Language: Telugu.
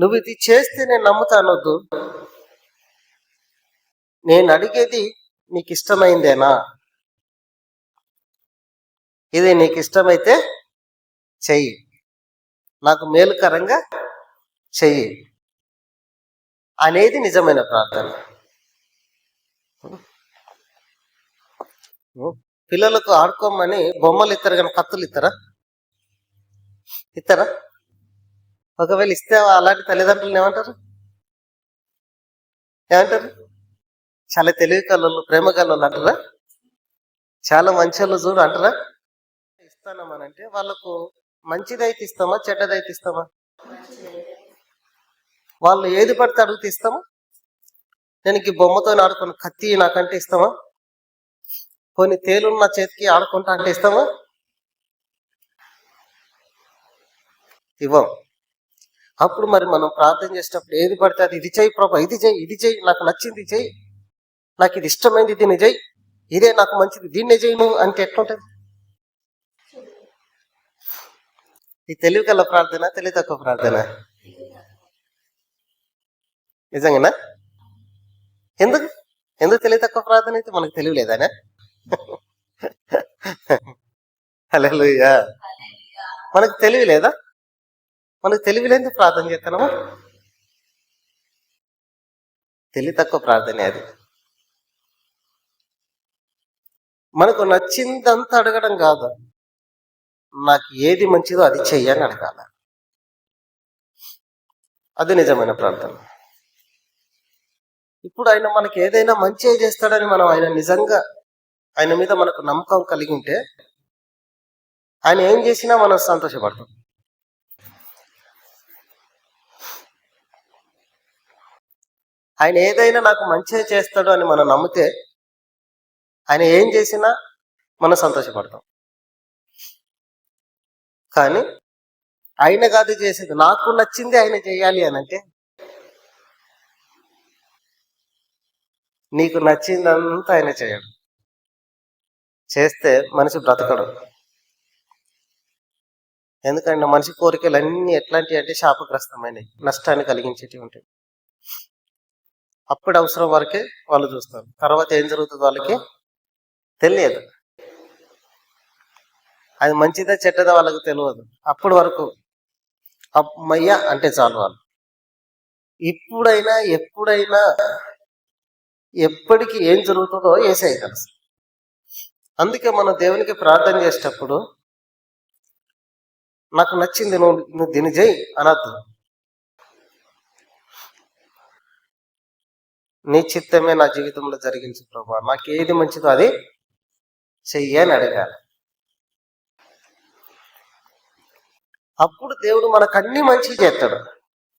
నువ్వు ఇది చేస్తే నేను నమ్ముతానొద్దు. నేను అడిగేది నీకు ఇష్టమైందేనా? ఇది నీకు ఇష్టమైతే చెయ్యి, నాకు మేలుకరంగా చెయ్యి అనేది నిజమైన ప్రార్థన. పిల్లలకు ఆడుకోమని బొమ్మలు ఇస్తారు కానీ కత్తులు ఇస్తారా? ఒకవేళ ఇస్తే అలాంటి తల్లిదండ్రులు ఏమంటారు? చాలా తెలివి కళ్ళు, ప్రేమ కళ్ళు అంటారా? చాలా మంచి వాళ్ళు చూడు అంటారా? ఇస్తానమనంటే వాళ్ళకు మంచిదైతే ఇస్తామా, చెడ్డదైతే ఇస్తామా? వాళ్ళు ఏది పడితే అడిగితే ఇస్తామా? నేను ఈ బొమ్మతో ఆడుకుని కత్తి నాకంటే ఇస్తామా? కొన్ని తేలున్న చేతికి ఆడుకుంటా అంటే ఇస్తామా? ఇవ్వం. అప్పుడు మరి మనం ప్రార్థన చేసేటప్పుడు ఏది పడితే అది, ఇది చెయ్యి ప్రభా, ఇది చెయ్యి, నాకు నచ్చింది చెయ్యి, నాకు ఇది ఇష్టమైంది దీన్ని చెయ్యి, ఇదే నాకు మంచిది దీన్నే చెయ్యి నువ్వు అంటే ఎట్లుంటది? ఈ తెలివి కల ప్రార్థన, తెలివి తక్కువ ప్రార్థన? నిజంగానా? ఎందుకు తెలివి తక్కువ ప్రార్థన అయితే? మనకు తెలివి లేదానా? హల్లెలూయా. మనకు తెలివి లేదా? మనకు తెలివి లేదు ప్రార్థన చేస్తున్నామా? తెలివి తక్కువ ప్రార్థనే అది. మనకు నచ్చిందంతా అడగడం కాదు, నాకు ఏది మంచిదో అది చెయ్యని అడగాల. అది నిజమైన ప్రార్థన. ఇప్పుడు ఆయన మనకి ఏదైనా మంచి చేస్తాడని మనం ఆయన నిజంగా ఆయన మీద మనకు నమ్మకం కలిగి ఉంటే ఆయన ఏం చేసినా మనం సంతోషపడతాం. ఆయన ఏదైనా నాకు మంచిగా చేస్తాడు అని మనం నమ్మితే ఆయన ఏం చేసినా మనం సంతోషపడతాం. కానీ ఆయన కాదు చేసేది, నాకు నచ్చింది ఆయన చేయాలి అని అంటే, నీకు నచ్చిందంతా ఆయన చేయడు. చేస్తే మనిషి బ్రతకడు. ఎందుకంటే మనిషి కోరికలు అన్నీ ఎట్లాంటివి అంటే శాపగ్రస్తమైనవి, నష్టాన్ని కలిగించేటివి ఉంటాయి. అప్పుడు అవసరం వరకే వాళ్ళు చూస్తారు, తర్వాత ఏం జరుగుతుంది వాళ్ళకి తెలియదు. అది మంచిదా చెడ్డదా వాళ్ళకు తెలియదు. అప్పటి వరకు అమ్మయ్య అంటే చాలు వాళ్ళు. ఇప్పుడైనా ఎప్పుడైనా ఎప్పటికి ఏం జరుగుతుందో యేసయ్య తెలుసు. అందుకే మనం దేవునికి ప్రార్థన చేసేటప్పుడు నాకు నచ్చింది నువ్వు దీన్ని చేయి అనద్దు. నీ చిత్తమే నా జీవితంలో జరిగించు ప్రభా, నాకు ఏది మంచిదో అది చెయ్యి అని అడగాలి. అప్పుడు దేవుడు మనకు అన్ని మంచి చేస్తాడు.